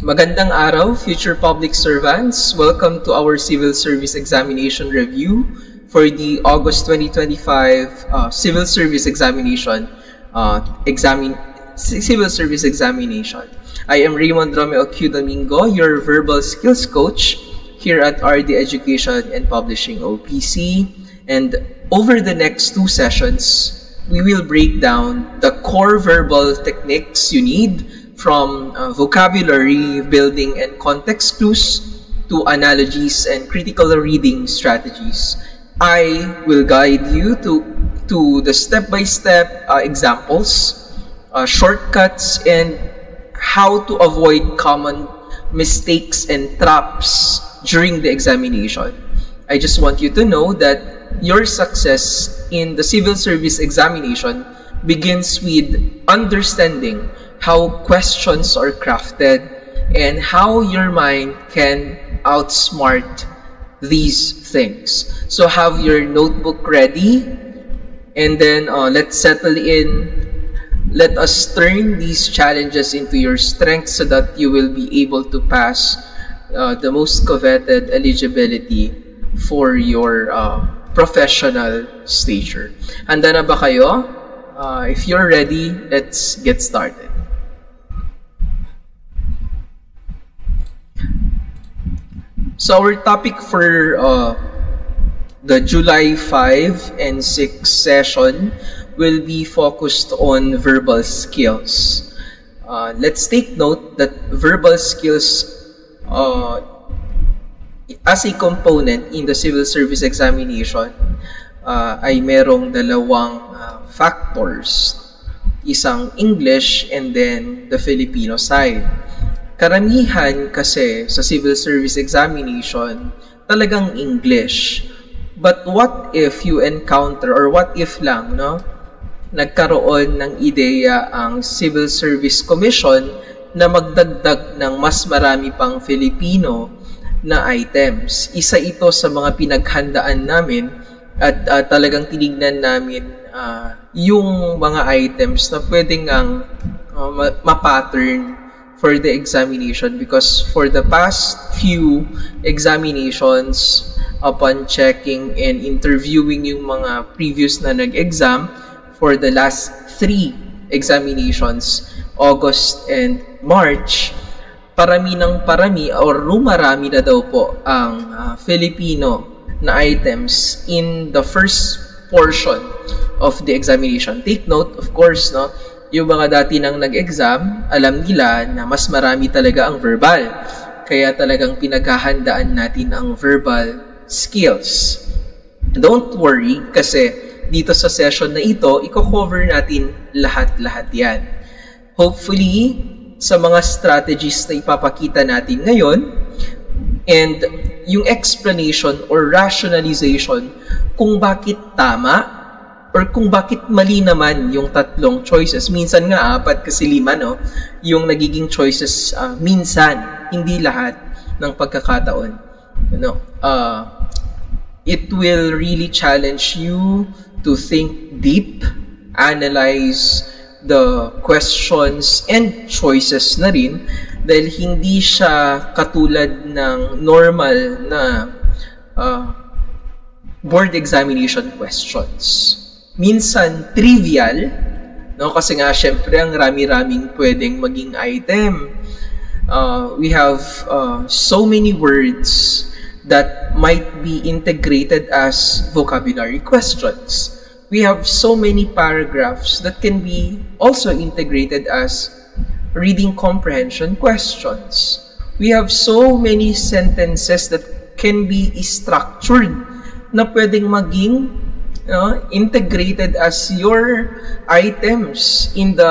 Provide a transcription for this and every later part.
Magandang araw, future public servants. Welcome to our Civil Service Examination Review for the August 2025 Civil Service Examination. Civil Service Examination. I am Raymond Romeo Q. Domingo, your verbal skills coach here at RD Education and Publishing OPC. And over the next 2 sessions, we will break down the core verbal techniques you need from vocabulary building and context clues to analogies and critical reading strategies. I will guide you to the step-by-step examples, shortcuts, and how to avoid common mistakes and traps during the examination. I just want you to know that your success in the civil service examination begins with understanding how questions are crafted and how your mind can outsmart these things. So have your notebook ready, and then let's settle in. Let us turn these challenges into your strengths so that you will be able to pass the most coveted eligibility for your professional stature. Handa na ba kayo? If you're ready, let's get started. So our topic for the July 5 and 6 session will be focused on verbal skills. Let's take note that verbal skills as a component in the civil service examination ay merong dalawang factors. Isang English and then the Filipino side. Karamihan kasi sa civil service examination talagang English. But what if you encounter, or what if lang, nagkaroon ng ideya ang Civil Service Commission na magdagdag ng mas marami pang Filipino na items. Isa ito sa mga pinaghandaan namin at talagang tinignan namin yung mga items na pwedeng ang ma-pattern for the examination, because for the past few examinations, upon checking and interviewing yung mga previous na nag-exam for the last 3 examinations, August and March, parami or rumarami na daw po ang Filipino na items in the first portion of the examination. Take note, of course, yung mga dati nang nag-exam, alam nila na mas marami talaga ang verbal. Kaya talagang pinaghahandaan natin ang verbal skills. Don't worry, kasi dito sa session na ito, i-cover natin lahat-lahat yan. Hopefully, sa mga strategies na ipapakita natin ngayon, and yung explanation or rationalization kung bakit tama or kung bakit mali naman yung 3 choices. Minsan nga 4 kasi 5, yung nagiging choices minsan, hindi lahat ng pagkakataon. It will really challenge you to think deep, analyze the questions and choices na rin, dahil hindi siya katulad ng normal na board examination questions. Minsan trivial, kasi nga syempre ang rami-raming pwedeng maging item. We have so many words that might be integrated as vocabulary questions. We have so many paragraphs that can be also integrated as reading comprehension questions. We have so many sentences that can be structured na pwedeng maging integrated as your items in the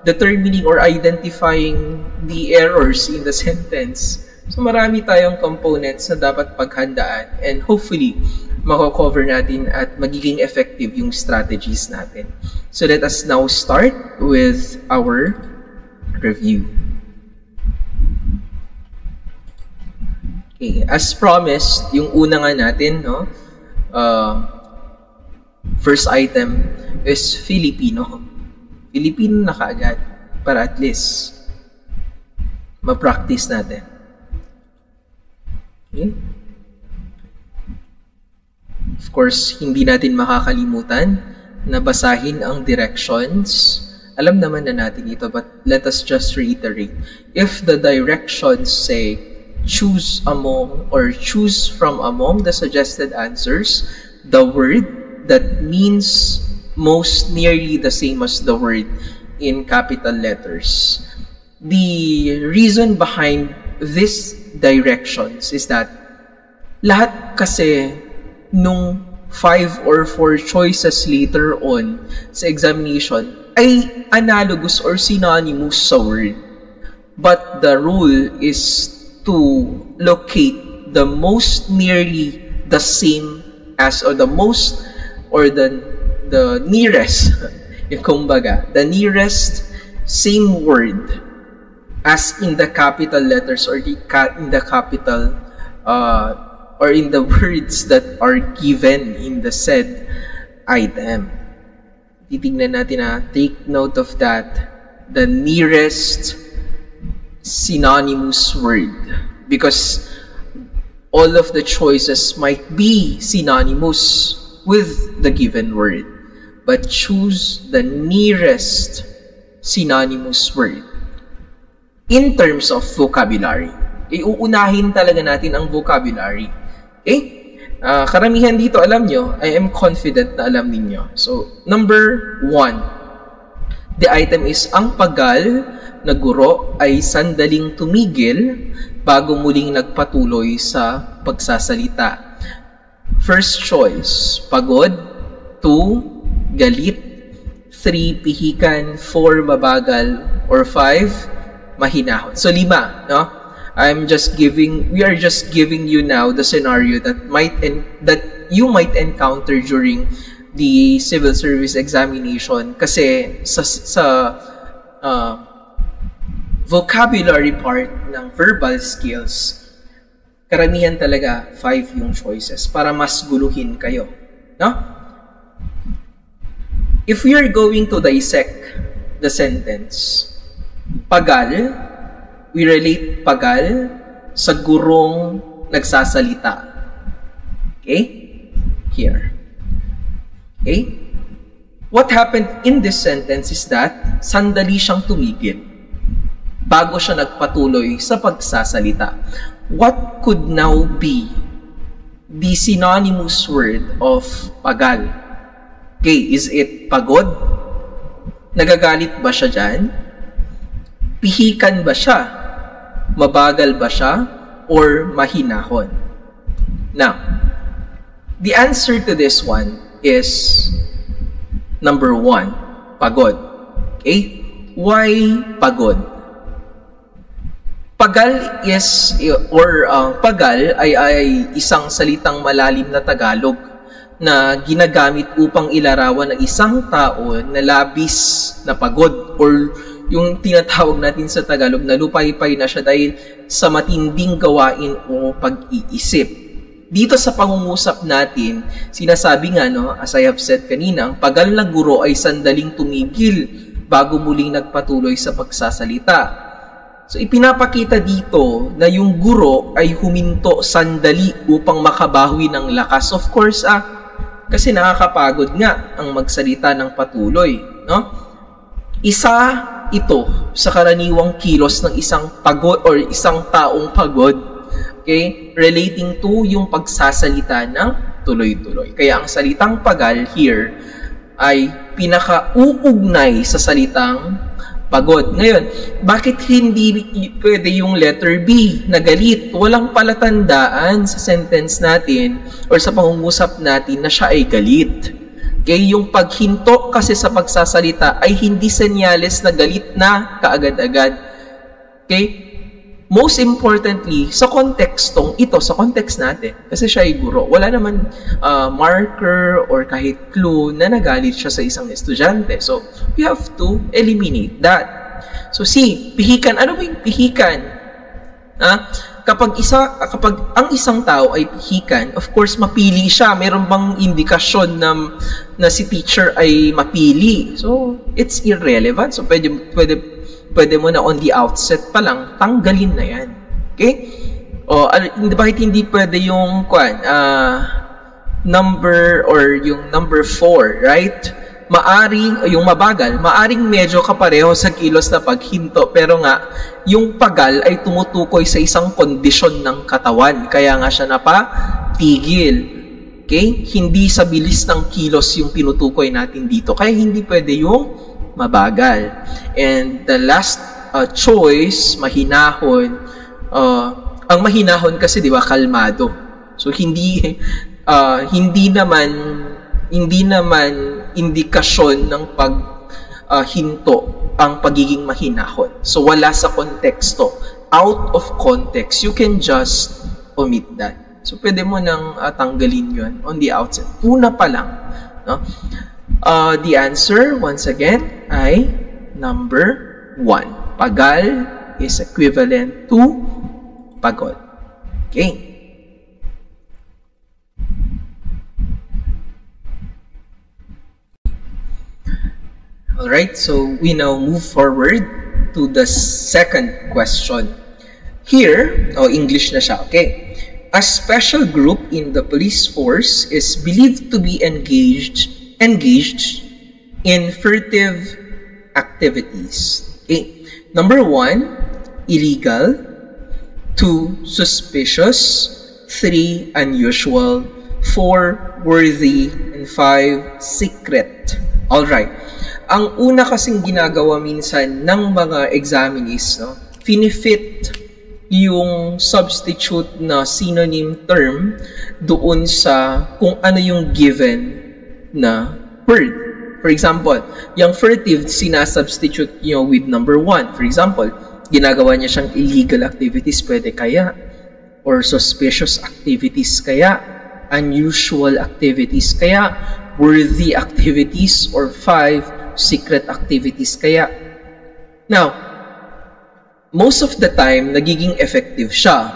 determining or identifying the errors in the sentence. So marami tayong components na dapat paghandaan, and hopefully mako-cover natin at magiging effective yung strategies natin. So let us now start with our review. Okay, as promised, yung una nga natin, first item is Filipino. Filipino na kaagad para at least ma-practice natin. Okay? Of course, hindi natin makakalimutan na basahin ang directions. Alam naman na natin ito, but let us just reiterate. If the directions say, choose among or choose from among the suggested answers, the word that means most nearly the same as the word in capital letters. The reason behind these directions is that lahat kasi nung 5 or 4 choices later on sa examination ay analogous or synonymous sa word. But the rule is to locate the most nearly the same as, or the most, or the nearest, yung kumbaga, the nearest same word as in the capital letters or in the capital or in the words that are given in the said item. Titignan natin na, take note of that, the nearest synonymous word, because all of the choices might be synonymous with the given word, but choose the nearest synonymous word. In terms of vocabulary, uunahin talaga natin ang vocabulary. Okay? Karamihan dito, alam nyo, I am confident na alam ninyo. So, number 1, the item is, ang pagal na guro ay sandaling tumigil bago muling nagpatuloy sa pagsasalita. First choice, pagod. 2, galit. 3, pihikan. 4, mabagal. Or 5, mahinahon. So, 5, no? We are just giving you now the scenario that you might encounter during the civil service examination, kasi sa vocabulary part ng verbal skills, karamihan talaga 5 yung choices para mas guluhin kayo, no? If we are going to dissect the sentence, pagal, we relate pagal sa gurong nagsasalita. Okay? Here. Okay? What happened in this sentence is that sandali siyang tumigil bago siya nagpatuloy sa pagsasalita. What could now be the synonymous word of pagal? Okay, is it pagod? Nagagalit ba siya dyan? Pihikan ba siya? Mabagal ba siya? Or mahinahon? Now, the answer to this one is number 1, pagod. Okay? Why pagod? Pagal is, pagal ay isang salitang malalim na Tagalog na ginagamit upang ilarawan ng isang tao na labis na pagod, or yung tinatawag natin sa Tagalog na lupay-pay na siya dahil sa matinding gawain o pag-iisip. Dito sa pangungusap natin, sinasabi nga, no, as I have said kanina, ang pagal na guro ay sandaling tumigil bago muling nagpatuloy sa pagsasalita. So ipinapakita dito na yung guro ay huminto sandali upang makabawi ng lakas. Of course, kasi nakakapagod nga ang magsalita ng patuloy, no? Isa ito sa karaniwang kilos ng isang pagod or isang taong pagod, okay, relating to yung pagsasalita ng tuloy-tuloy. Kaya ang salitang pagal here ay pinaka-uugnay sa salitang pagod. Ngayon, bakit hindi pwede yung letter B na galit? Walang palatandaan sa sentence natin or sa pangungusap natin na siya ay galit. Okay, yung paghinto kasi sa pagsasalita ay hindi senyales na galit na kaagad-agad. Okay? Most importantly, sa kontekstong ito, sa context natin, kasi siya ay guro, wala naman marker or kahit clue na nagalit siya sa isang estudyante. So, we have to eliminate that. So, C, pihikan. Ano ba yung pihikan? Kapag ang isang tao ay pihikan, of course, mapili siya. Meron bang indikasyon na si teacher ay mapili? So, it's irrelevant. So, pwede pwede mo na on the outset pa lang, tanggalin na yan. Okay? O, bakit hindi pwede yung number or yung number 4, right? Yung mabagal, maaring medyo kapareho sa kilos na paghinto, pero nga, yung pagal ay tumutukoy sa isang kondisyon ng katawan, kaya nga siya napatigil. Okay? Hindi sa bilis ng kilos yung tinutukoy natin dito, kaya hindi pwede yung mabagal. And the last choice, mahinahon. Ang mahinahon kasi, di ba, kalmado. So, hindi naman indikasyon ng paghinto ang pagiging mahinahon. So, wala sa konteksto. Out of context, you can just omit that. So, pwede mo nang tanggalin yun on the outset. Una pa lang. No? The answer, once again, ay number 1. Pagal is equivalent to pagod. Okay. Alright, so we now move forward to the second question. Here, English na siya, okay? A special group in the police force is believed to be engaged in furtive activities. Okay? Number 1, illegal. 2, suspicious. 3, unusual. 4, worthy. And 5, secret. Alright. Ang una kasing ginagawa minsan ng mga examinees, no, finifit yung substitute na synonym term doon sa kung ano yung given na word. For example, yung furtive, sinasubstitute nyo with number 1. For example, ginagawa niya siyang illegal activities, pwede kaya? Or suspicious activities kaya? Unusual activities kaya? Worthy activities? Or 5, secret activities kaya? Now, most of the time, nagiging effective siya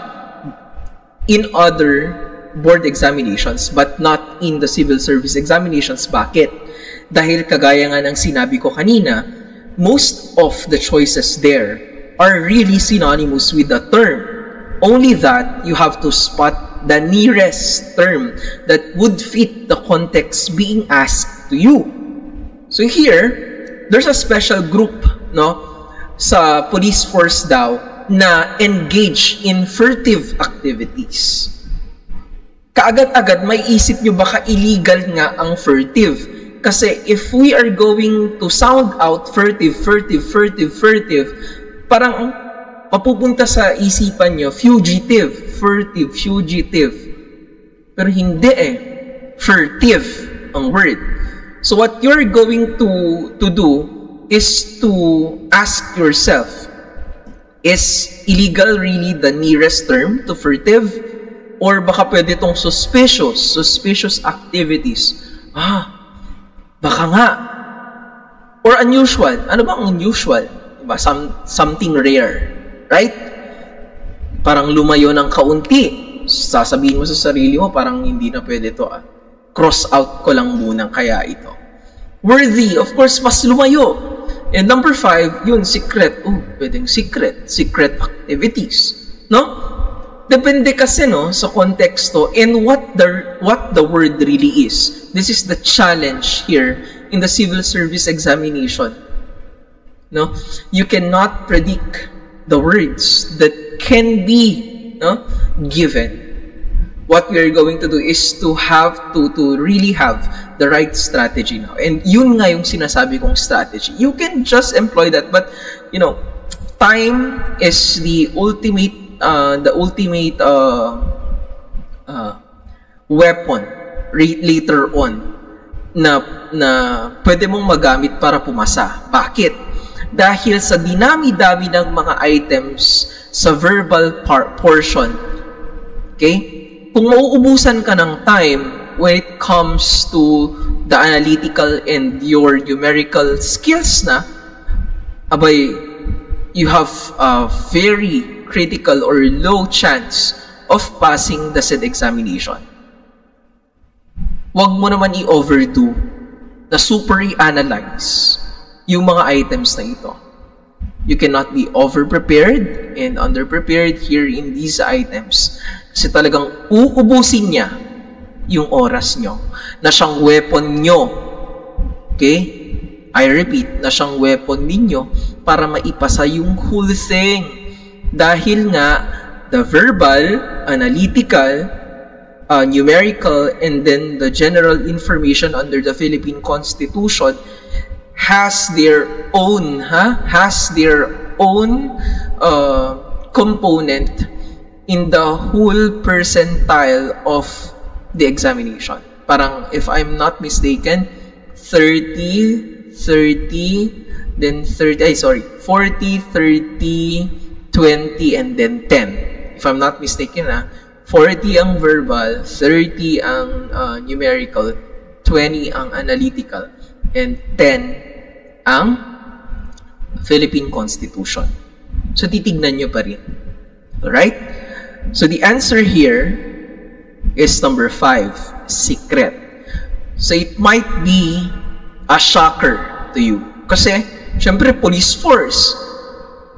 in other board examinations but not in the civil service examinations. Bakit? Dahil kagaya nga ng sinabi ko kanina, most of the choices there are really synonymous with the term. Only that, you have to spot the nearest term that would fit the context being asked to you. So here, there's a special group, no, sa police force daw na engage in furtive activities. Kaagad-agad, may isip nyo baka illegal nga ang furtive. Kasi if we are going to sound out furtive, parang mapupunta sa isipan nyo, fugitive, furtive, fugitive. Pero hindi furtive ang word. So what you're going to do is to ask yourself, is illegal really the nearest term to furtive? Or baka pwede itong suspicious activities. Baka nga. Or unusual. Ano ba ang unusual? Diba? Something rare. Right? Parang lumayo ng kaunti. Sasabihin mo sa sarili mo, parang hindi na pwede ito. Cross out ko lang muna kaya ito. Worthy, of course, mas lumayo. And number 5, yun, secret. Pwedeng secret activities. No? Depende kasi, no, sa konteksto and what the word really is. This is the challenge here in the civil service examination. No? You cannot predict the words that can be, no, given. What we are going to do is to really have the right strategy now. And yun nga yung sinasabi kong strategy. You can just employ that, but time is the ultimate weapon later on na pwede mong magamit para pumasa. Bakit? Dahil sa dinami-dami ng mga items sa verbal portion, okay? Kung mauubusan ka ng time when it comes to the analytical and your numerical skills na, you have a very critical or low chance of passing the said examination. Huwag mo naman i-overdo na super i-analyze yung mga items na ito. You cannot be over-prepared and under-prepared here in these items. Kasi talagang uubusin niya yung oras nyo na siyang weapon nyo. Okay? I repeat, na siyang weapon ninyo para maipasa yung whole thing. Dahil nga, the verbal, analytical, numerical, and then the general information under the Philippine Constitution has their own component in the whole percentile of the examination. Parang, if I'm not mistaken, 40, 30, 20, and then 10. If I'm not mistaken, 40 ang verbal, 30 ang numerical, 20 ang analytical, and 10 ang Philippine Constitution. So, titignan nyo pa rin. Alright? So, the answer here is number 5, secret. So, it might be a shocker to you. Kasi, syempre, police force.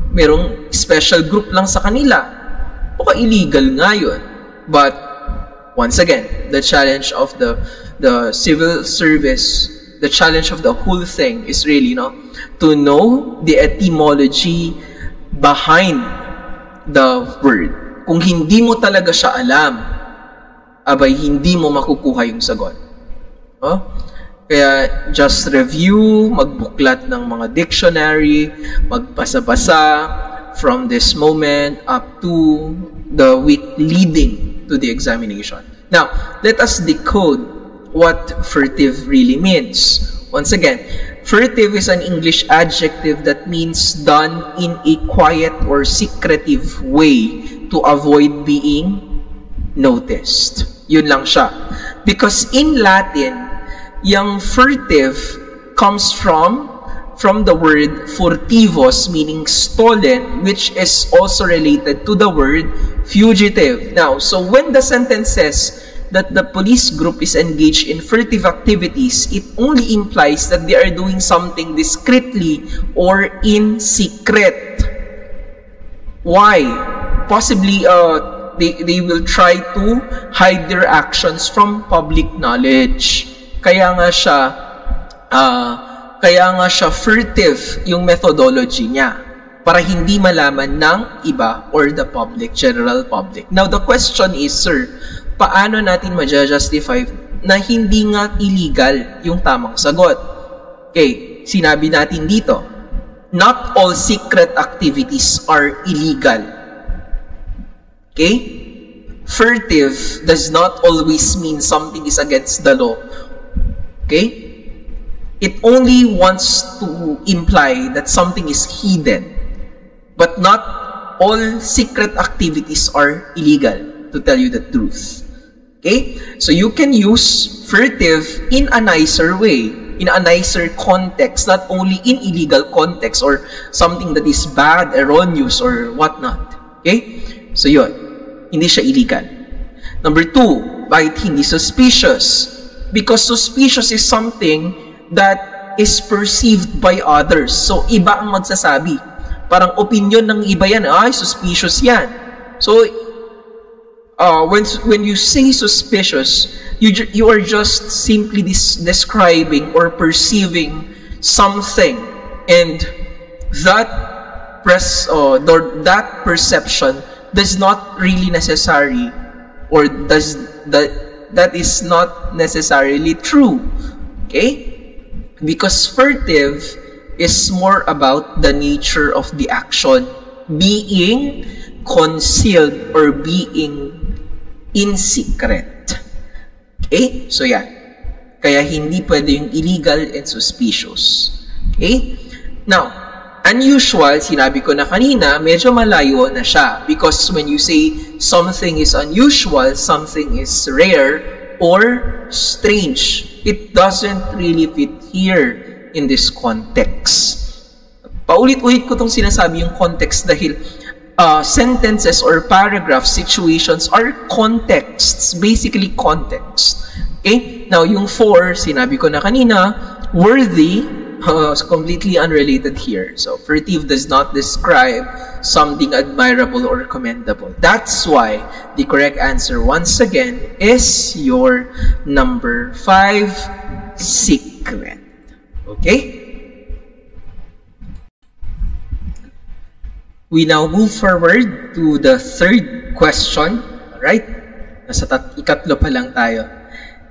Merong special group lang sa kanila. Baka illegal nga yun. But, once again, the challenge of the civil service, the challenge of the whole thing is really, to know the etymology behind the word. Kung hindi mo talaga siya alam, abay, hindi mo makukuha yung sagot. Kaya, just review, magbuklat ng mga dictionary, magbasa-basa from this moment up to the week leading to the examination. Now, let us decode what furtive really means. Once again, furtive is an English adjective that means done in a quiet or secretive way to avoid being noticed. Yun lang siya. Because in Latin, yung furtive comes from the word furtivus, meaning stolen, which is also related to the word fugitive. Now, so when the sentence says that the police group is engaged in furtive activities, it only implies that they are doing something discreetly or in secret. Why? Possibly, they will try to hide their actions from public knowledge. Kaya nga siya furtive yung methodology niya para hindi malaman ng iba or the public, general public. Now, the question is, sir, paano natin ma-justify na hindi nga illegal yung tamang sagot? Okay, sinabi natin dito, not all secret activities are illegal. Okay? Furtive does not always mean something is against the law. Okay? It only wants to imply that something is hidden. But not all secret activities are illegal, to tell you the truth. Okay? So you can use furtive in a nicer way, in a nicer context, not only in illegal context or something that is bad, erroneous, or whatnot. Okay? So yun, hindi siya illegal. Number 2, bakit hindi suspicious? Because suspicious is something that is perceived by others. So, iba ang magsasabi. Parang opinion ng iba yan, ay, suspicious yan. So, when you say suspicious, you are just simply describing or perceiving something. And that perception does not really necessary, or that is not necessarily true. Okay? Because furtive is more about the nature of the action being concealed or being in secret. Okay? So yan. Kaya hindi pwede yung illegal and suspicious. Okay? Now, unusual, sinabi ko na kanina, medyo malayo na siya. Because when you say something is unusual, something is rare, or strange, it doesn't really fit here in this context. Paulit-ulit ko itong sinasabi yung context dahil sentences or paragraphs, situations are contexts, basically context. Okay? Now, yung 4, sinabi ko na kanina, worthy completely unrelated here. So, furtive does not describe something admirable or commendable. That's why the correct answer, once again, is your number 5, secret. Okay? We now move forward to the third question. Right? Nasa ikatlo pa lang tayo.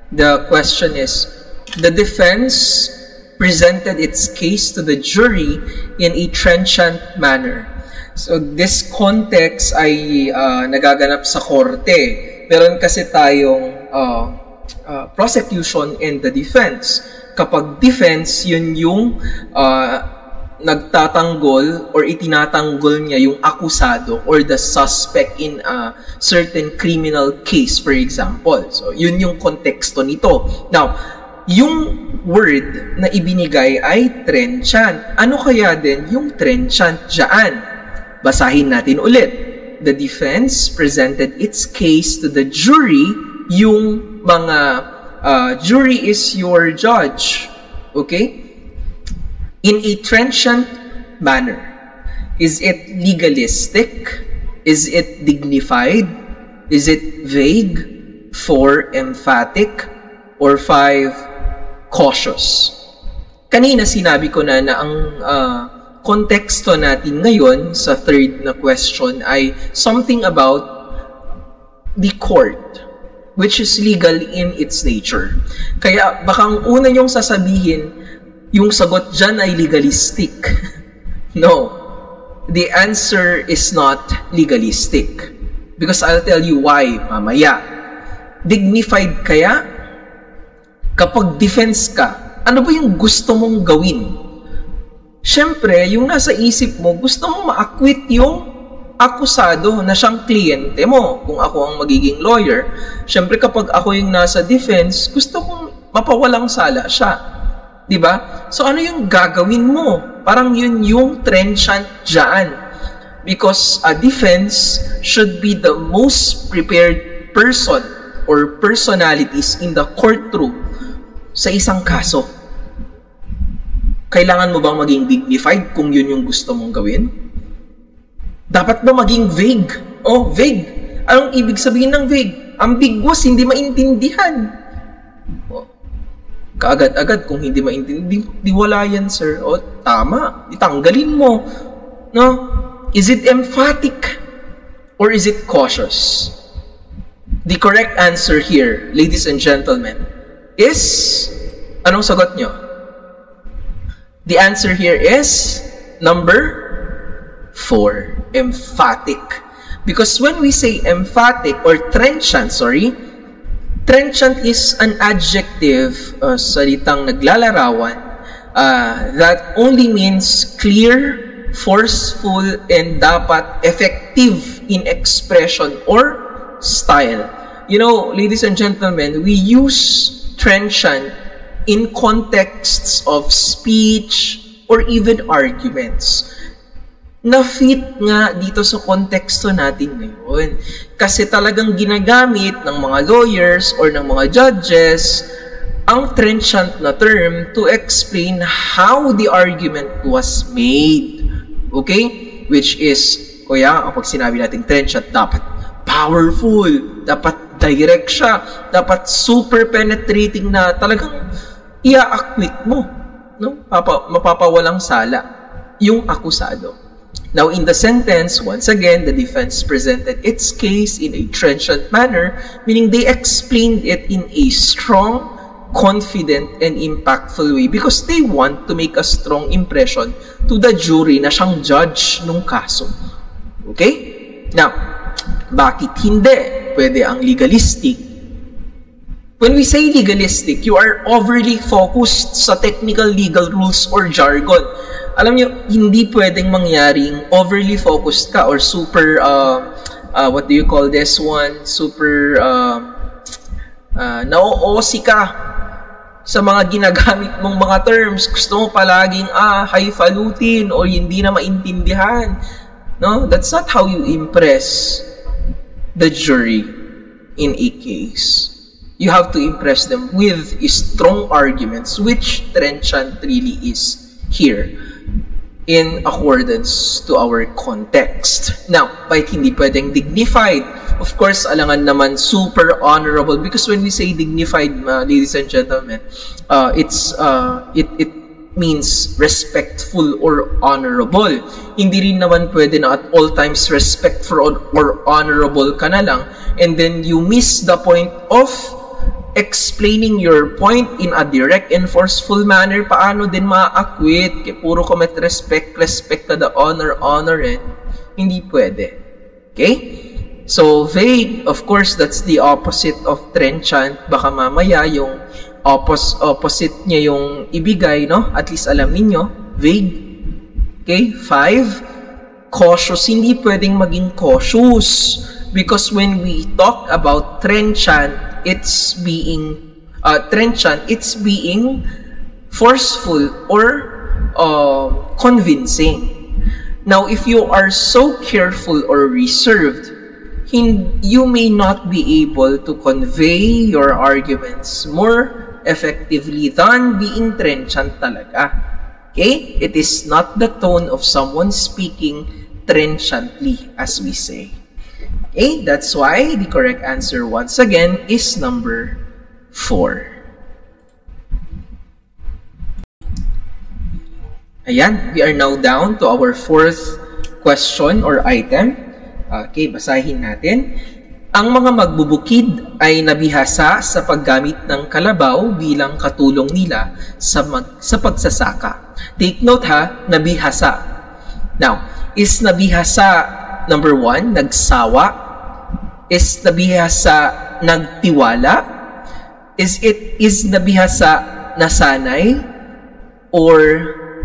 The question is, the defense presented its case to the jury in a trenchant manner. So, this context ay nagaganap sa korte. Meron kasi tayong prosecution and the defense. Kapag defense, yun yung nagtatanggol or itinatanggol niya yung akusado or the suspect in a certain criminal case, for example. So, yun yung konteksto nito. Now, yung word na ibinigay ay trenchant. Ano kaya din yung trenchant dyan? Basahin natin ulit. The defense presented its case to the jury. Yung mga jury is your judge. Okay? In a trenchant manner. Is it legalistic? Is it dignified? Is it vague? 4, emphatic? Or 5, cautious? Kanina sinabi ko na ang konteksto natin ngayon sa third na question ay something about the court, which is legal in its nature. Kaya baka ang una niyong sasabihin, yung sagot dyan ay legalistic. No. The answer is not legalistic. Because I'll tell you why mamaya. Dignified kaya? Kapag defense ka, ano ba yung gusto mong gawin? Siyempre, yung nasa isip mo, gusto mong ma-acquit yung akusado na siyang kliyente mo. Kung ako ang magiging lawyer, siyempre kapag ako yung nasa defense, gusto kong mapawalang sala siya. Diba? So, ano yung gagawin mo? Parang yun yung trenchant dyan. Because a defense should be the most prepared person or personalities in the courtroom sa isang kaso. Kailangan mo bang maging dignified kung yun yung gusto mong gawin? Dapat ba maging vague? Oh, vague. Anong ibig sabihin ng vague? Ambiguous, hindi maintindihan. Kaagad-agad kung hindi maintindihan, di wala yan, sir. O, tama. Itanggalin mo. No? Is it emphatic? Or is it cautious? The correct answer here, ladies and gentlemen, is, anong sagot nyo? The answer here is number 4, emphatic. Because when we say emphatic or trenchant, trenchant is an adjective, salitang naglalarawan, that only means clear, forceful, and dapat effective in expression or style. You know, ladies and gentlemen, we use trenchant in contexts of speech or even arguments. Na-fit nga dito sa konteksto natin ngayon. Kasi talagang ginagamit ng mga lawyers or ng mga judges ang trenchant na term to explain how the argument was made. Okay? Which is, kuya, kapag sinabi natin trenchant, dapat powerful, dapat direct siya, dapat super penetrating na talagang ia-acquit mo. No? Mapapawalang sala yung akusado. Now, in the sentence, once again, the defense presented its case in a trenchant manner, meaning they explained it in a strong, confident, and impactful way because they want to make a strong impression to the jury na siyang judge nung kaso. Okay? Now, bakit hindi pwede ang legalistic? When we say legalistic, you are overly focused sa technical legal rules or jargon. Alam niyo, hindi pwedeng mangyaring overly focused ka or super, what do you call this one? Super, na-oosi ka sa mga ginagamit mong mga terms. Gusto mo palaging, highfalutin o hindi na maintindihan. No? That's not how you impress the jury in a case. You have to impress them with strong arguments, which trenchant really is here, in accordance to our context. Now, bakit hindi pwedeng dignified? Of course, alangan naman super honorable, because when we say dignified, ladies and gentlemen, it means respectful or honorable. Hindi rin naman pwede na at all times respectful or honorable ka na lang, and then you miss the point of explaining your point in a direct and forceful manner. Paano din ma-acquit? Kaya puro ka met respect to the honor, hindi pwede. Okay? So, vague, of course, that's the opposite of trenchant. Baka mamaya yung opposite niya yung ibigay, no? At least alam ninyo, vague. Okay? 5, cautious. Hindi pwedeng maging cautious. Because when we talk about trenchant, it's being forceful or convincing. Now, if you are so careful or reserved, you may not be able to convey your arguments more effectively than being trenchant talaga. Okay? It is not the tone of someone speaking trenchantly, as we say. Okay? That's why the correct answer, once again, is number 4. Ayan, we are now down to our 4th question or item. Okay, basahin natin. Ang mga magbubukid ay nabihasa sa paggamit ng kalabaw bilang katulong nila sa pagsasaka. Take note ha, nabihasa. Now, is nabihasa, number 1, nagsawa? Is nabihasa nagtiwala? Is nabihasa nasanay? Or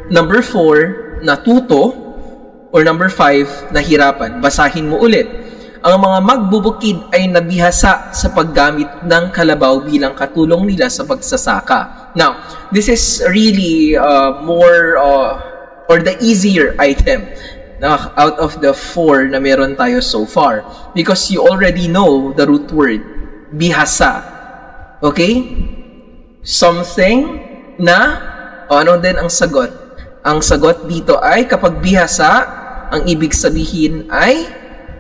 number 4, natuto? Or number 5, nahirapan? Basahin mo ulit. Ang mga magbubukid ay nabihasa sa paggamit ng kalabaw bilang katulong nila sa pagsasaka. Now, this is really more or the easier item out of the 4 na meron tayo so far, because you already know the root word, bihasa. Okay? Something na, ano din ang sagot? Ang sagot dito ay kapag bihasa, ang ibig sabihin ay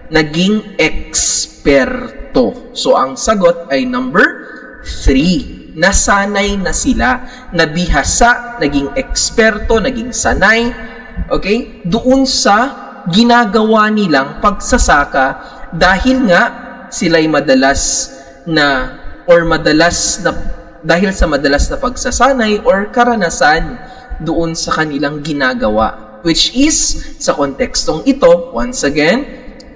naging eksperto. So, ang sagot ay number 3. Nasanay na sila. Nabihasa, naging eksperto, naging sanay. Okay? Doon sa ginagawa nilang pagsasaka, dahil nga sila'y dahil sa madalas na pagsasanay or karanasan doon sa kanilang ginagawa. Which is, sa kontekstong ito, once again,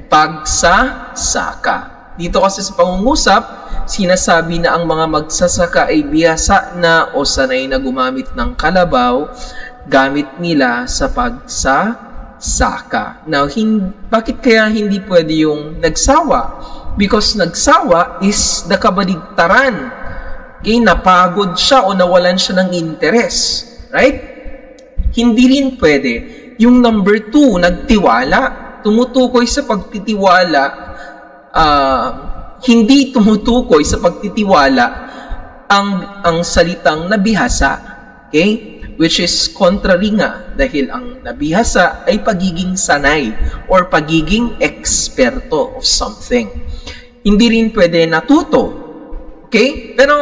pagsasaka. Dito kasi sa pangungusap, sinasabi na ang mga magsasaka ay bihasa na o sanay na gumamit ng kalabaw, gamit nila sa pagsasaka. Now, bakit kaya hindi pwede yung nagsawa? Because nagsawa is the kabaligtaran. Okay, napagod siya o nawalan siya ng interes. Right? Hindi rin pwede yung number 2, nagtiwala, tumutukoy sa pagtitiwala, hindi tumutukoy sa pagtitiwala ang salitang nabihasa. Okay? Which is contrary nga, dahil ang nabihasa ay pagiging sanay or pagiging eksperto of something. Hindi rin pwede natuto. Okay? Pero,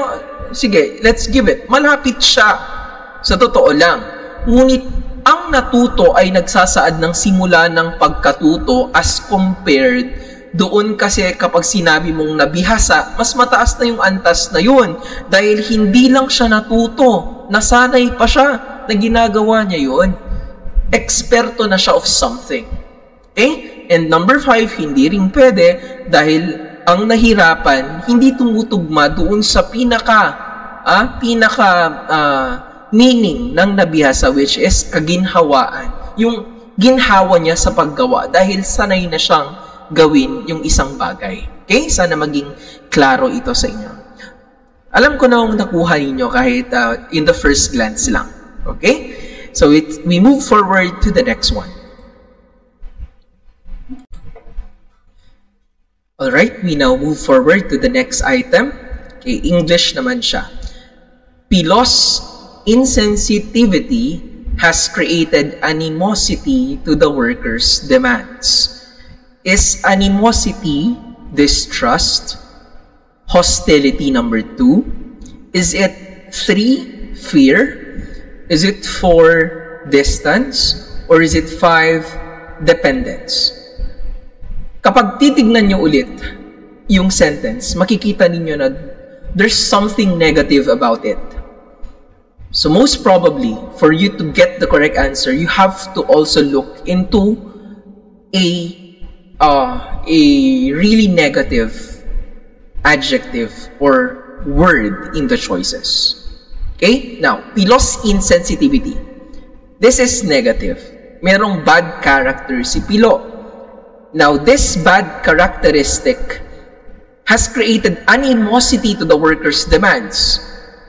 sige, let's give it. Malapit siya sa totoo lang. Ngunit, ang natuto ay nagsasaad ng simula ng pagkatuto as compared doon kasi kapag sinabi mong nabihasa, mas mataas na yung antas na yun. Dahil hindi lang siya natuto, nasanay pa siya na ginagawa niya yun. Eksperto na siya of something. Okay? And number 5, hindi rin pwede dahil ang nahirapan, hindi tumutugma doon sa meaning ng nabihasa, which is kaginhawaan. Yung ginhawa niya sa paggawa dahil sanay na siyang gawin yung isang bagay. Okay? Sana maging klaro ito sa inyo. Alam ko na kung nakuha ninyo kahit in the first glance lang. Okay? So we move forward to the next one. Alright, we now move forward to the next item. Okay, English naman siya. Pilos insensitivity has created animosity to the workers' demands. Is animosity distrust? Hostility number 2? Is it 3, fear? Is it 4, distance? Or is it 5, dependence? Kapag titignan nyo ulit yung sentence, makikita ninyo na there's something negative about it. So most probably, for you to get the correct answer, you have to also look into a really negative adjective or word in the choices. Okay? Now, pilos insensitivity. This is negative. Merong bad character si Pilo. Now, this bad characteristic has created animosity to the workers' demands.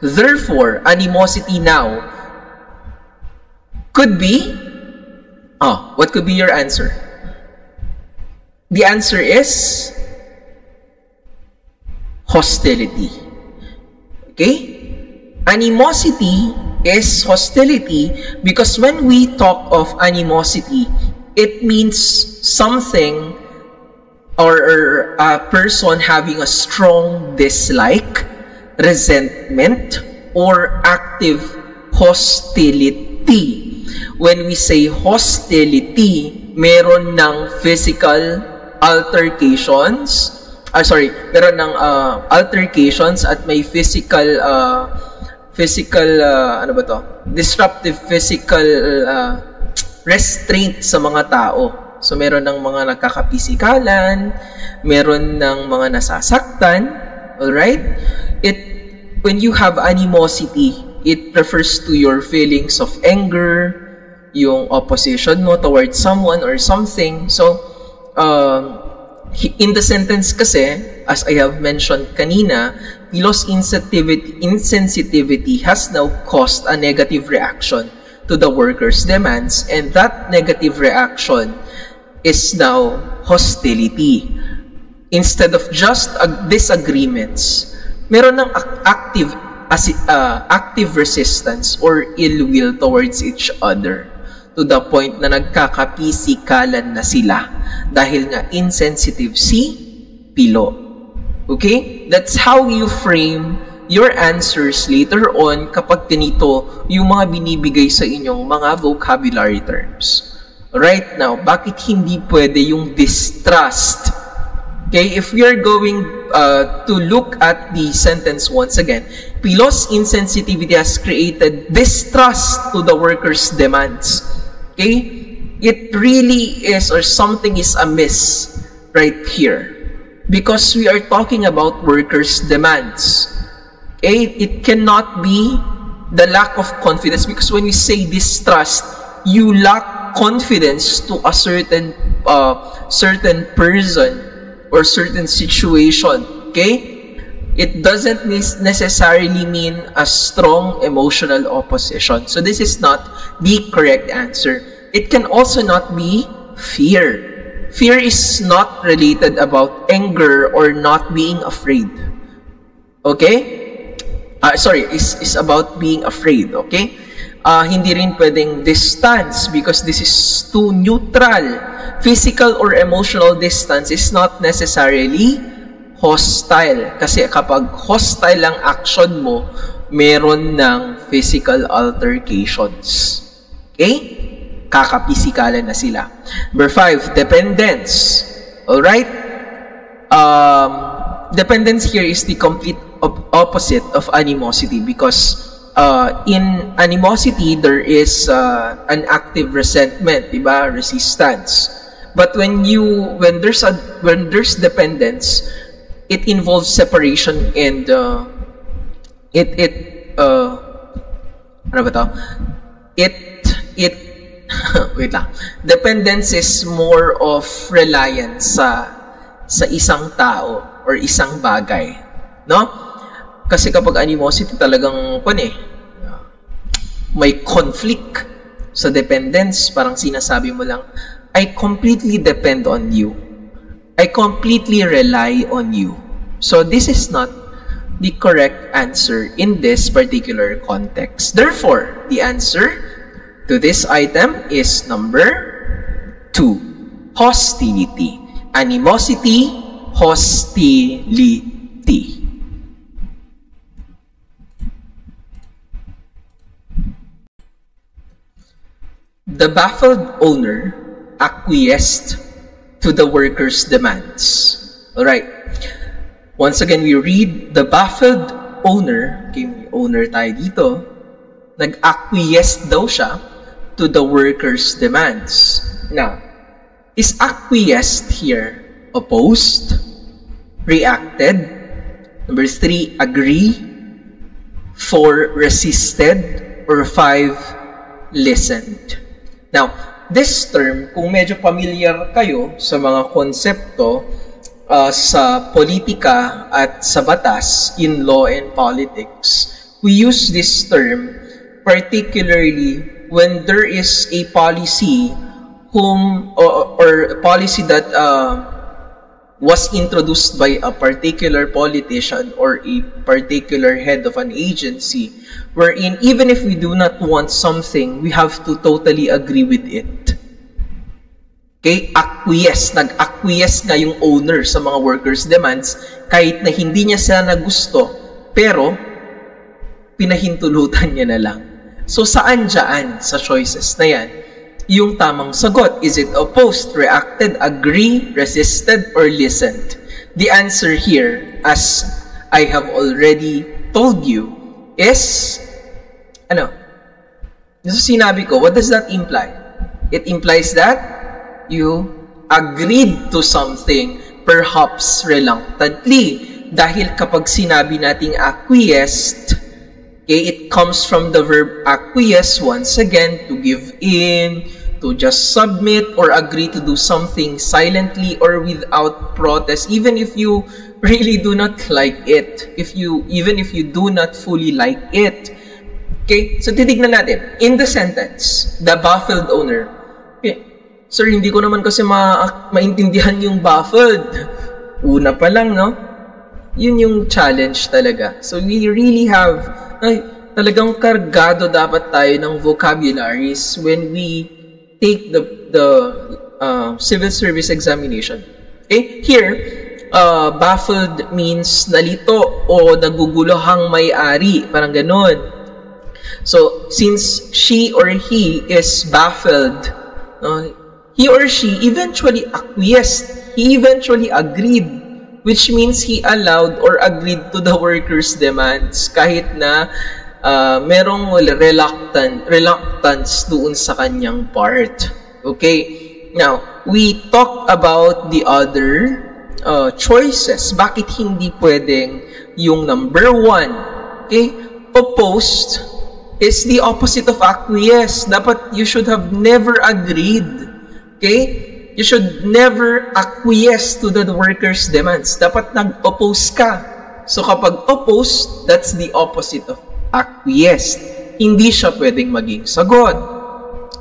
Therefore, animosity now could be, what could be your answer? The answer is hostility. Okay? Animosity is hostility because when we talk of animosity, it means something or a person having a strong dislike, resentment, or active hostility. When we say hostility, meron ng physical altercations, meron ng altercations at may disruptive physical restraint sa mga tao. So meron ng mga nagkakapisikalan, meron ng mga nasasaktan, alright? When you have animosity, it refers to your feelings of anger, yung opposition mo towards someone or something. So, in the sentence kasi, as I have mentioned kanina, pilos insensitivity has now caused a negative reaction to the workers' demands, and that negative reaction is now hostility. Instead of just disagreements, meron ng active resistance or ill will towards each other to the point na nagkakapisikalan na sila dahil nga insensitive si Pilo. Okay? That's how you frame your answers later on kapag ganito yung mga binibigay sa inyong mga vocabulary terms. Right now, bakit hindi pwede yung distrust? Okay, if we are going to look at the sentence once again, Pilos insensitivity has created distrust to the workers' demands. Okay, it really is, or something is amiss right here because we are talking about workers' demands. Okay, it cannot be the lack of confidence because when we say distrust, you lack confidence to a certain person or certain situation. Okay, it doesn't necessarily mean a strong emotional opposition. So this is not the correct answer. It can also not be fear. Fear is not related about anger or not being afraid. Okay? Is about being afraid. Okay? Hindi rin pwedeng distance because this is too neutral. Physical or emotional distance is not necessarily hostile. Kasi kapag hostile ang action mo, meron ng physical altercations. Okay? Kakapisikalan na sila. Number 5, dependence. Alright? Dependence here is the complete opposite of animosity because in animosity, there is an active resentment, diba? Resistance. But when there's dependence, it involves separation and wait lang. Dependence is more of reliance sa isang tao or isang bagay, no? Kasi kapag animosity talagang may conflict sa dependence, parang sinasabi mo lang, I completely depend on you. I completely rely on you. So this is not the correct answer in this particular context. Therefore, the answer to this item is number 2, hostility. Animosity, hostility. The baffled owner acquiesced to the worker's demands. Alright. Once again, we read, the baffled owner, okay, may owner tayo dito, nag-acquiesce daw siya to the worker's demands. Now, is acquiesced here opposed, reacted, number 3, agree, 4, resisted, or 5, listened? Now, this term, kung medyo familiar kayo sa mga konsepto sa politika at sa batas in law and politics, we use this term particularly when there is a policy or a policy that was introduced by a particular politician or a particular head of an agency, wherein even if we do not want something, we have to totally agree with it. Okay? Acquiesce. Nag-acquiesce nga yung owner sa mga workers' demands kahit na hindi niya sila nagusto, pero pinahintulutan niya na lang. So, saan dyan sa choices na yan yung tamang sagot? Is it opposed, reacted, agree, resisted, or listened? The answer here, as I have already told you, is, so sinabi ko, what does that imply? It implies that you agreed to something, perhaps reluctantly. Dahil kapag sinabi nating acquiesced, okay, it comes from the verb acquiesce once again, to give in, to just submit or agree to do something silently or without protest, even if you really do not like it, even if you do not fully like it. Okay, so titignan natin. In the sentence, the baffled owner. Okay, sir, hindi ko naman kasi maintindihan yung baffled. Una pa lang, no? Yun yung challenge talaga. So we really have, talagang kargado dapat tayo ng vocabularies when we take the civil service examination. Okay? Here, baffled means nalito o naguguluhang may-ari. Parang ganon. So, since she or he is baffled, he or she eventually acquiesced. He eventually agreed, which means he allowed or agreed to the worker's demands kahit na merong reluctance doon sa kanyang part. Okay? Now, we talk about the other choices. Bakit hindi pwedeng yung number 1? Okay? Opposed is the opposite of acquiesce. Dapat you should have never agreed. Okay? You should never acquiesce to the worker's demands. Dapat nag-oppose ka. So kapag opposed, that's the opposite of acquiesced. Hindi siya pwedeng maging sagot.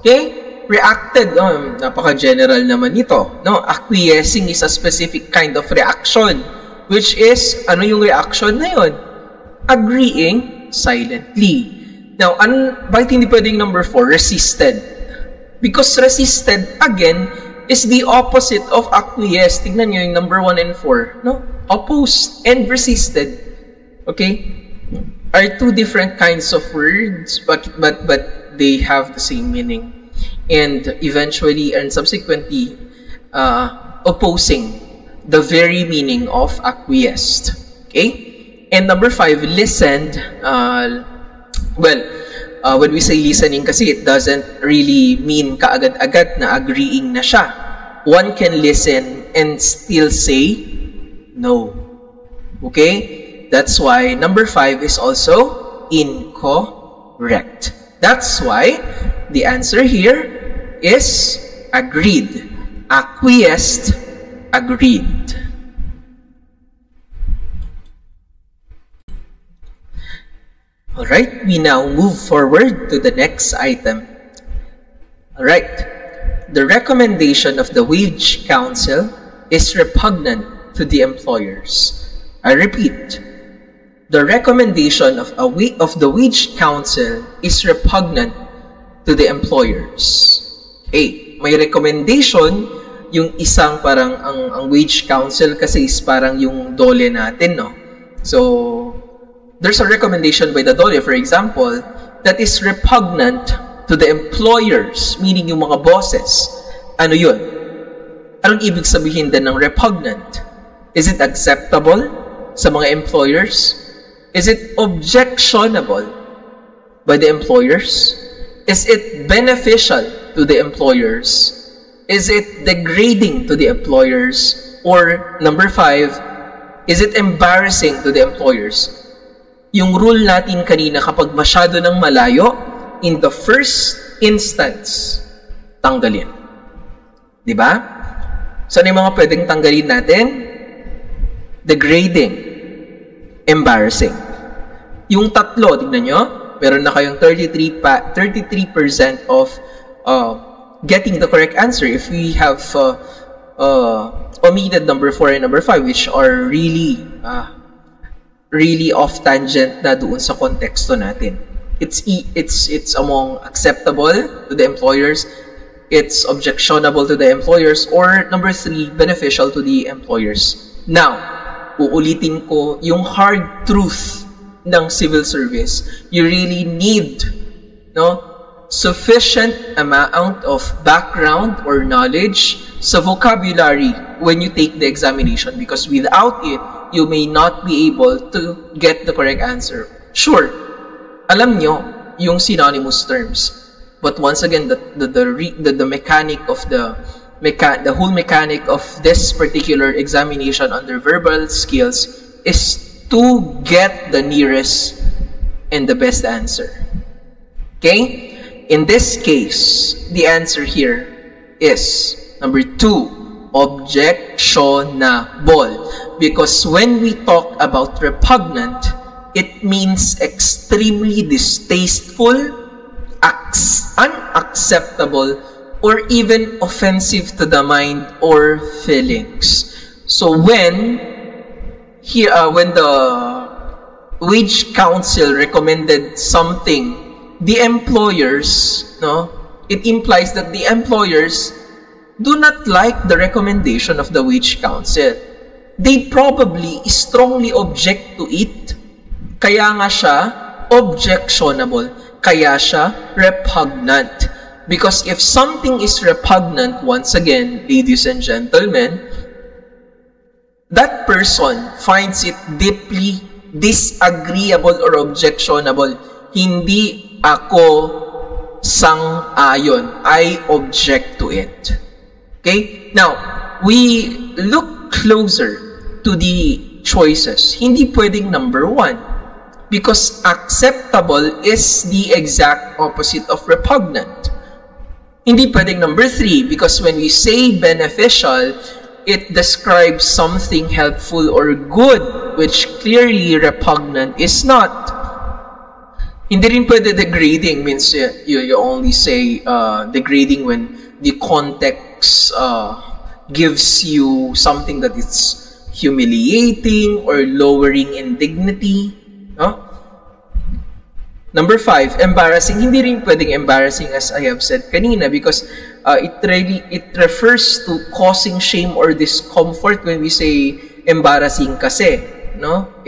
Okay? Reacted. Napaka-general naman ito. No? Acquiescing is a specific kind of reaction. Which is, ano yung reaction na yun? Agreeing silently. Now, bakit hindi pwedeng number 4? Resisted. Because resisted, again, is the opposite of acquiesced. Tingnan nyo yung number 1 and 4. No? Opposed and resisted. Okay? Are two different kinds of words, but they have the same meaning, and eventually and subsequently opposing the very meaning of acquiesced. Okay, and number 5, listened. When we say listening, kasi it doesn't really mean kaagad-agad na agreeing na siya. One can listen and still say no. Okay. That's why number 5 is also incorrect. That's why the answer here is agreed. Acquiesced, agreed. Alright, we now move forward to the next item. Alright, the recommendation of the Wage Council is repugnant to the employers. I repeat, the recommendation of the wage council is repugnant to the employers. Okay, may recommendation yung isang parang ang wage council kasi is parang yung dole natin, no? So there's a recommendation by the dole, for example, that is repugnant to the employers, meaning yung mga bosses. Ano yun? Anong ibig sabihin din ng repugnant? Is it acceptable sa mga employers? Is it objectionable by the employers? Is it beneficial to the employers? Is it degrading to the employers? Or number 5, is it embarrassing to the employers? Yung rule natin kanina, kapag masyado ng malayo, in the first instance, tanggalin. Diba? So, ano yung mga pwedeng tanggalin natin? Degrading, embarrassing. Yung tatlo, tignan nyo, meron na kayong 33% of getting the correct answer if we have omitted number 4 and number 5, which are really off tangent na doon sa konteksto natin. It's among acceptable to the employers, it's objectionable to the employers, or number 3, beneficial to the employers. Now, uulitin ko yung hard truth ng civil service. You really need sufficient amount of background or knowledge sa vocabulary when you take the examination, because without it, you may not be able to get the correct answer. Sure, alam nyo yung synonymous terms, but once again, the mechanic of the whole mechanic of this particular examination under verbal skills is to get the nearest and the best answer. Okay? In this case, the answer here is number 2, objectionable. Because when we talk about repugnant, it means extremely distasteful, unacceptable, or even offensive to the mind or feelings. So when the wage council recommended something, the employers, it implies that the employers do not like the recommendation of the wage council. They probably strongly object to it. Kaya nga siya objectionable. Kaya siya repugnant. Because if something is repugnant, once again, ladies and gentlemen, that person finds it deeply disagreeable or objectionable. Hindi ako sang-ayon. I object to it. Okay? Now, we look closer to the choices. Hindi pwedeng number 1. Because acceptable is the exact opposite of repugnant. Hindi pwedeng number 3, because when we say beneficial, it describes something helpful or good, which clearly repugnant is not. Hindi rin pwede degrading, means you only say degrading when the context gives you something that is humiliating or lowering in dignity. Number 5, embarrassing. Hindi rin pwedeng embarrassing, as I have said kanina, because it refers to causing shame or discomfort when we say embarrassing kasi.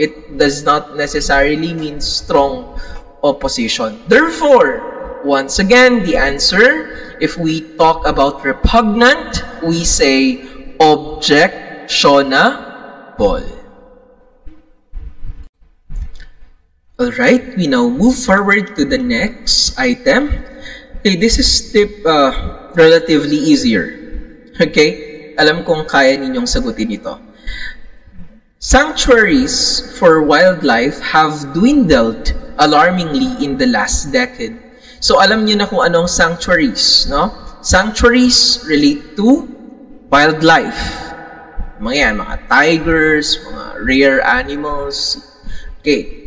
It does not necessarily mean strong opposition. Therefore, once again, the answer, if we talk about repugnant, we say objectionable. Alright, we now move forward to the next item. Okay, this is relatively easier. Okay, alam kong kaya ninyong sagutin ito. Sanctuaries for wildlife have dwindled alarmingly in the last decade. So alam niyo na kung anong sanctuaries, no? Sanctuaries relate to wildlife. Mga tigers, mga rare animals. Okay.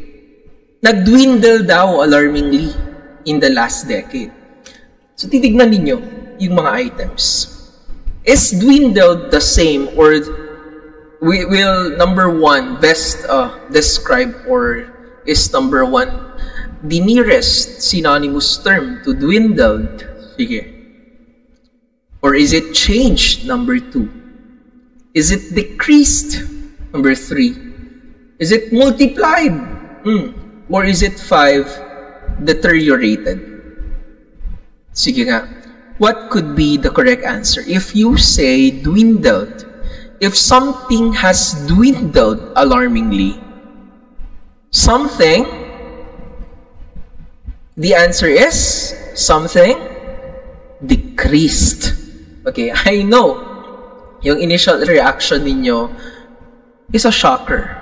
Nag-dwindle daw alarmingly in the last decade. So titignan ninyo yung mga items. Is dwindled the same or we will, number one, best describe or is number one, the nearest synonymous term to dwindled. Sige. Or is it changed? Number two. Is it decreased? Number three. Is it multiplied? Or is it five, deteriorated? Sige nga. What could be the correct answer? If you say dwindled, if something has dwindled alarmingly, something, the answer is something decreased. Okay, I know yung initial reaction ninyo is a shocker.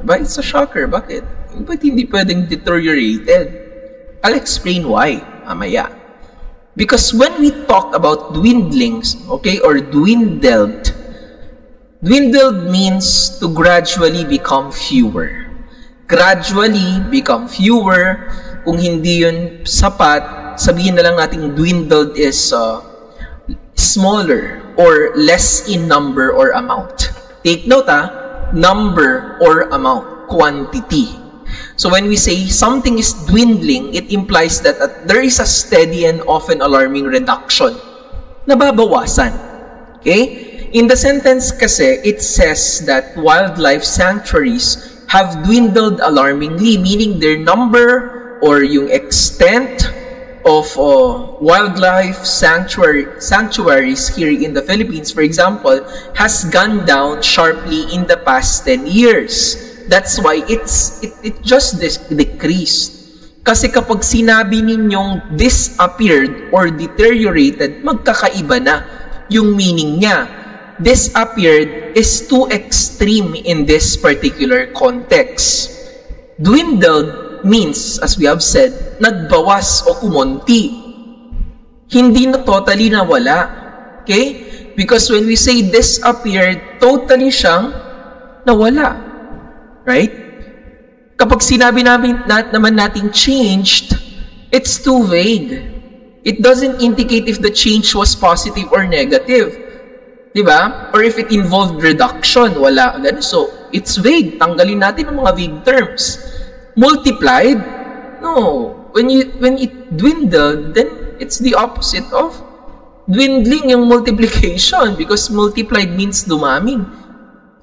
Diba? It's a shocker. Bakit? Ba't hindi pwedeng deteriorated? I'll explain why mamaya. Because when we talk about dwindlings, okay, or dwindled means to gradually become fewer. Gradually become fewer. Kung hindi yun sapat, sabihin na lang natin dwindled is smaller or less in number or amount. Take note, number or amount, quantity. So when we say something is dwindling, it implies that there is a steady and often alarming reduction. Nababawasan. Okay? In the sentence kasi, it says that wildlife sanctuaries have dwindled alarmingly, meaning their number or yung extent of wildlife sanctuaries here in the Philippines, for example, has gone down sharply in the past 10 years. That's why it just decreased. Kasi kapag sinabi ninyong disappeared or deteriorated, magkakaiba na yung meaning niya. Disappeared is too extreme in this particular context. Dwindled means, as we have said, nagbawas o kumonti. Hindi na totally nawala. Okay? Because when we say disappeared, totally siyang nawala. Right? Kapag sinabi naman natin changed, it's too vague. It doesn't indicate if the change was positive or negative. Diba? Or if it involved reduction, wala. So, it's vague. Tanggalin natin ang mga vague terms. Multiplied? No. When it dwindled, then it's the opposite of dwindling yung multiplication because multiplied means dumaming.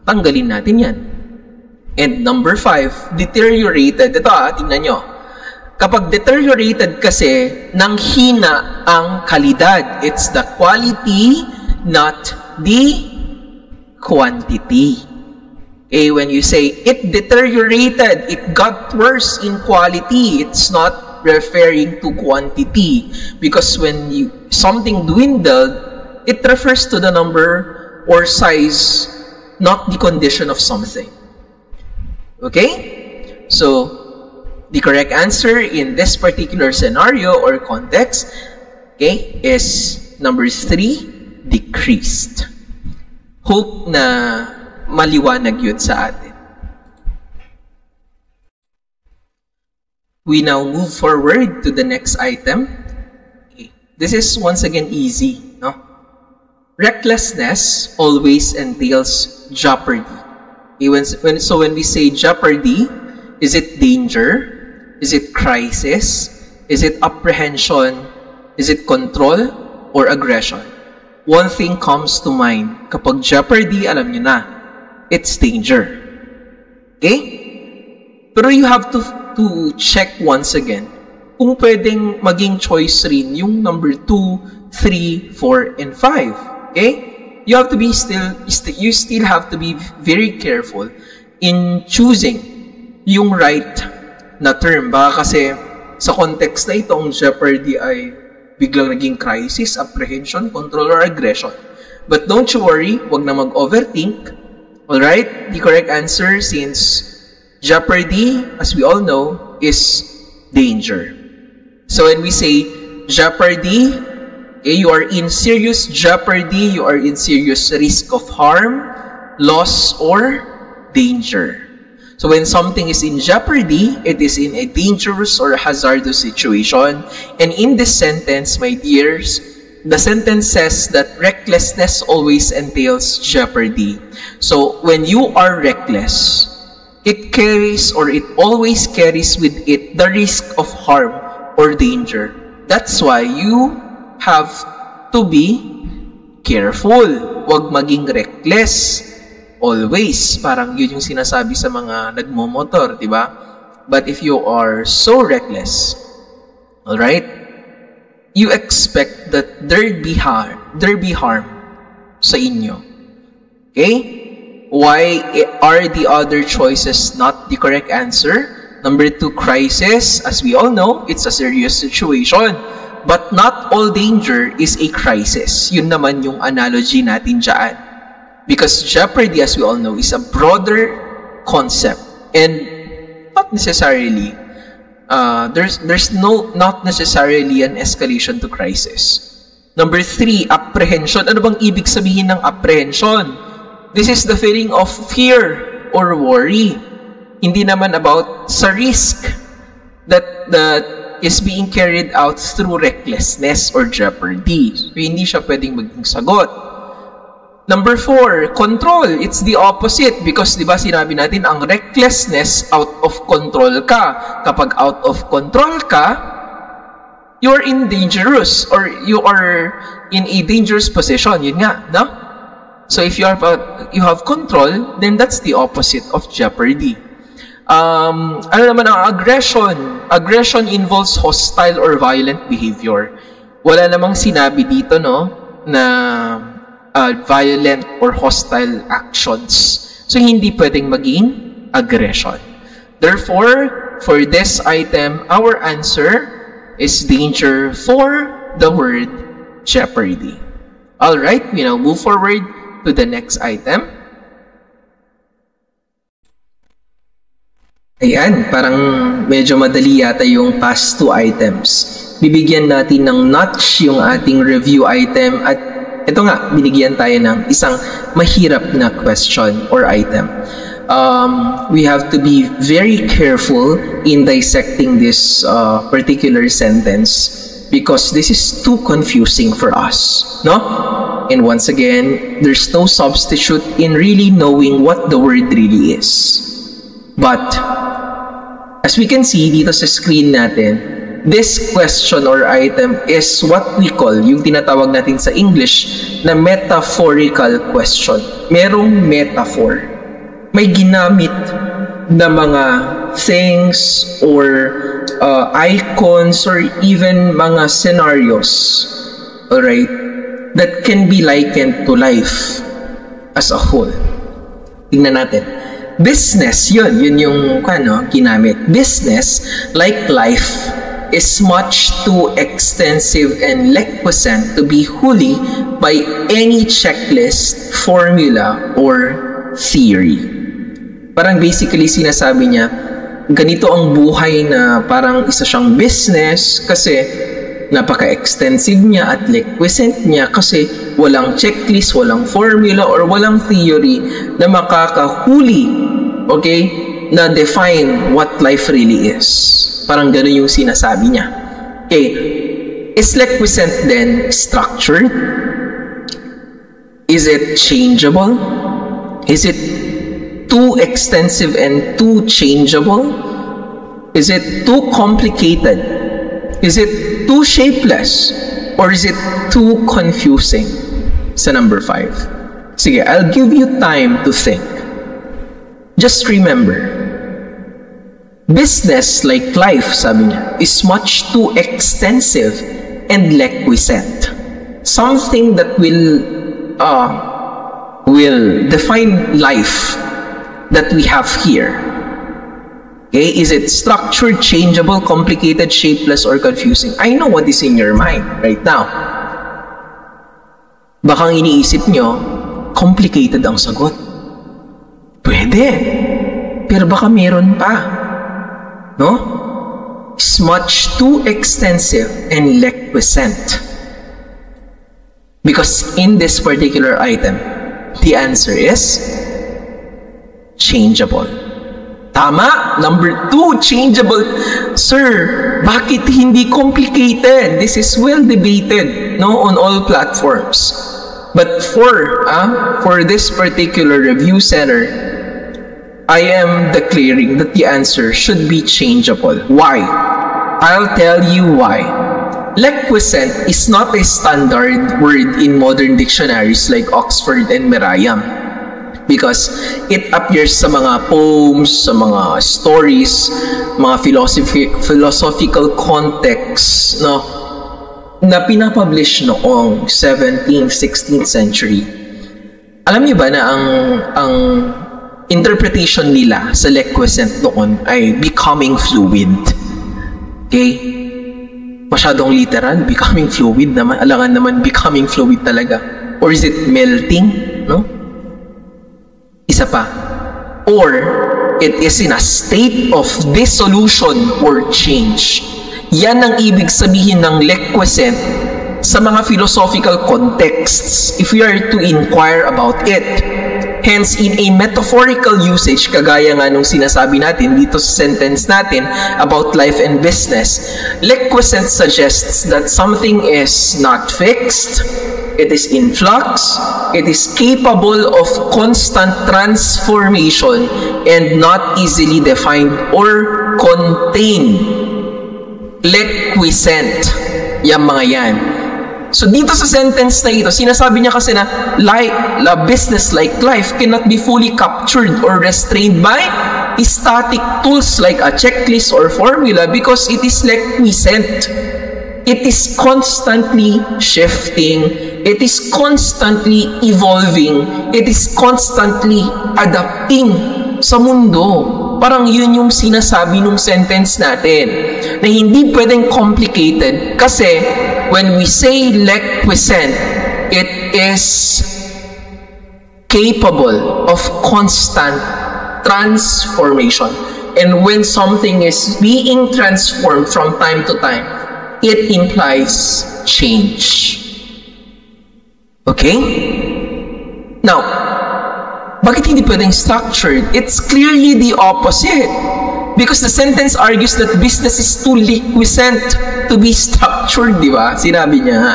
Tanggalin natin yan. And number 5, deteriorated. Ito tingnan nyo. Kapag deteriorated kasi, nanghina ang kalidad. It's the quality, not the quantity. Okay, when you say, it deteriorated, it got worse in quality, it's not referring to quantity. Because when something dwindled, it refers to the number or size, not the condition of something. Okay? So, the correct answer in this particular scenario or context, okay, is number 3, decreased. Hope na maliwanag yun sa atin. We now move forward to the next item. Okay. This is once again easy, no? Recklessness always entails jeopardy. So when we say jeopardy, is it danger? Is it crisis? Is it apprehension? Is it control or aggression? One thing comes to mind. Kapag jeopardy, alam nyo na, it's danger. Okay? Pero you have to check once again kung pwedeng maging choice rin yung number 2, 3, 4, and 5. Okay? You have to be you still have to be very careful in choosing yung right na term. Baka kasi sa context na ito, ang jeopardy ay biglang naging crisis, apprehension, control, or aggression. But don't you worry, wag na mag-overthink. Alright? The correct answer, since jeopardy, as we all know, is danger. So when we say jeopardy, okay, you are in serious jeopardy, you are in serious risk of harm, loss, or danger. So when something is in jeopardy, it is in a dangerous or hazardous situation. And in this sentence, my dears, The sentence says that recklessness always entails jeopardy. So when you are reckless, it carries or it always carries with it the risk of harm or danger. That's why you have to be careful. Huwag maging reckless. Always. Parang yun yung sinasabi sa mga nagmomotor, di ba? But if you are so reckless, alright, you expect that there be harm sa inyo. Okay? Why are the other choices not the correct answer? Number 2, crisis. As we all know, it's a serious situation. But not all danger is a crisis. Yun naman yung analogy natin dyan. Because jeopardy, as we all know, is a broader concept. And not necessarily, there's not necessarily an escalation to crisis. Number 3, apprehension. Ano bang ibig sabihin ng apprehension? This is the feeling of fear or worry. Hindi naman about sa risk that is being carried out through recklessness or jeopardy. So, hindi siya pwedeng maging sagot. Number 4, control. It's the opposite because, di ba, sinabi natin, ang recklessness, out of control ka. Kapag out of control ka, you're in dangerous or you are in a dangerous position. Yun nga, no? So if you have control, then that's the opposite of jeopardy. Ano naman ang aggression? Aggression involves hostile or violent behavior. Wala namang sinabi dito, no, na violent or hostile actions. So, hindi pwedeng maging aggression. Therefore, for this item, our answer is danger for the word jeopardy. Alright, we now move forward to the next item. Ayan, parang medyo madali yata yung past 2 items. Bibigyan natin ng notch yung ating review item at ito nga, binigyan tayo ng isang mahirap na question or item. We have to be very careful in dissecting this particular sentence because this is too confusing for us, no? And once again, there's no substitute in really knowing what the word really is. But, as we can see dito sa screen natin, this question or item is what we call, yung tinatawag natin sa English, na metaphorical question. Merong metaphor. May ginamit na mga things or icons or even mga scenarios, alright, that can be likened to life as a whole. Tingnan natin. Business, yun yung ginamit. Business, like life, is much too extensive and requisite to be wholly by any checklist, formula, or theory. Parang basically sinasabi niya, ganito ang buhay na parang isa siyang business kasi napaka-extensive niya at requisite niya kasi walang checklist, walang formula, or walang theory na makakahuli, okay, na define what life really is. Parang gano'n yung sinasabi niya. Okay, is requisite then structured? Is it changeable? Is it too extensive and too changeable? Is it too complicated? Is it too shapeless? Or is it too confusing? Sa number 5. Sige, I'll give you time to think. Just remember, business, like life, sabi niya, is much too extensive and requisite. Something that will define life that we have here. Okay, is it structured, changeable, complicated, shapeless, or confusing? I know what is in your mind right now. Baka iniisip nyo, complicated ang sagot. Pwede. Pero baka meron pa. No? It's much too extensive and requisite. Because in this particular item, the answer is changeable. Tama. Number 2, changeable. Sir, bakit hindi complicated? This is well debated, no, on all platforms. But for this particular review center, I am declaring that the answer should be changeable. Why? I'll tell you why. Lequiescent is not a standard word in modern dictionaries like Oxford and Merriam, because it appears sa mga poems, sa mga stories, mga philosophical contexts, no, na pinapublish noong 17th, 16th century. Alam niyo ba na ang interpretation nila sa lequiescent noon ay becoming fluid? Okay? Masyadong literal, becoming fluid naman. Alangan naman becoming fluid talaga. Or is it melting? No? Isa pa. Or it is in a state of dissolution or change. Yan ang ibig sabihin ng lequiescent sa mga philosophical contexts if we are to inquire about it. Hence, in a metaphorical usage, kagaya nga nung sinasabi natin dito sa sentence natin about life and business, lequiescent suggests that something is not fixed, it is in flux, it is capable of constant transformation, and not easily defined or contained. Lequiescent. Yung mga yan. So dito sa sentence na ito, sinasabi niya kasi na business like life cannot be fully captured or restrained by static tools like a checklist or formula because it is lequiescent. It is constantly shifting. It is constantly evolving. It is constantly adapting sa mundo. Parang yun yung sinasabi nung sentence natin. Na hindi pwedeng complicated kasi when we say lequiescent, it is capable of constant transformation. And when something is being transformed from time to time, it implies change. Okay? Now, bakit hindi pwedeng structured? It's clearly the opposite. Because the sentence argues that business is too liquescent to be structured, di ba? Sinabi niya nga.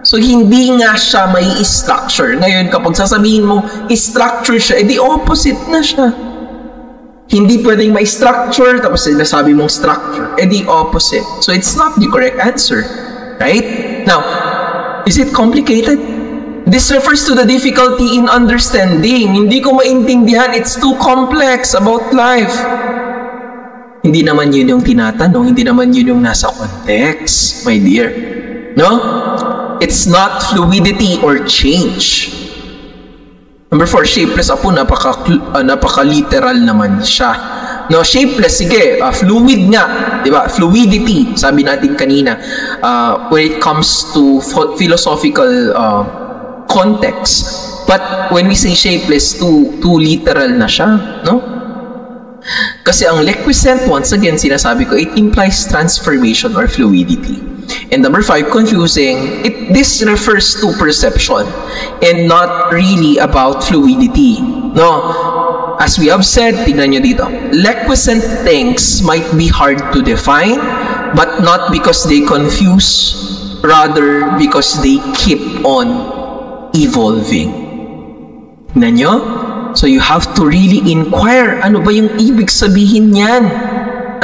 So, hindi nga siya may structure. Ngayon, kapag sasabihin mo, structure siya, the opposite na siya. Hindi pwedeng may structure, tapos sinasabi mong structure. The opposite. So, it's not the correct answer. Right? Now, is it complicated? This refers to the difficulty in understanding. Hindi ko maintindihan. It's too complex about life. Hindi naman yun yung tinatanong. Hindi naman yun yung nasa context, my dear. No? It's not fluidity or change. Number 4, shapeless. Apo, napaka-literal naman siya. No, shapeless, sige, fluid nga. Diba? Fluidity, sabi natin kanina. When it comes to philosophical context. But when we say shapeless, too literal na siya, no? Kasi ang lequiescent, once again, sinasabi ko, it implies transformation or fluidity. And number 5, confusing, this refers to perception and not really about fluidity, no? As we have said, tignan nyo dito, lequiescent things might be hard to define, but not because they confuse, rather because they keep on evolving. Tignan nyo? So you have to really inquire, ano ba yung ibig sabihin niyan?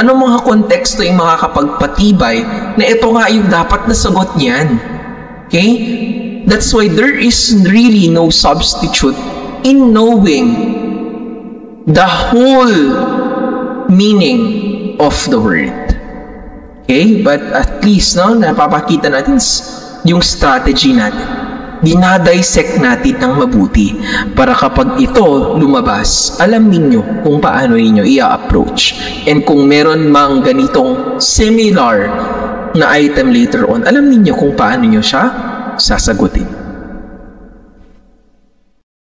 Anong mga konteksto yung makakapagpatibay na ito nga yung dapat na sagot niyan? Okay? That's why there is really no substitute in knowing the whole meaning of the word. Okay? But at least, no, napapakita natin yung strategy natin. Dinadissect natin ng mabuti para kapag ito lumabas, alam ninyo kung paano ninyo i-approach. And kung meron mang ganitong similar na item later on, alam ninyo kung paano nyo siya sasagutin.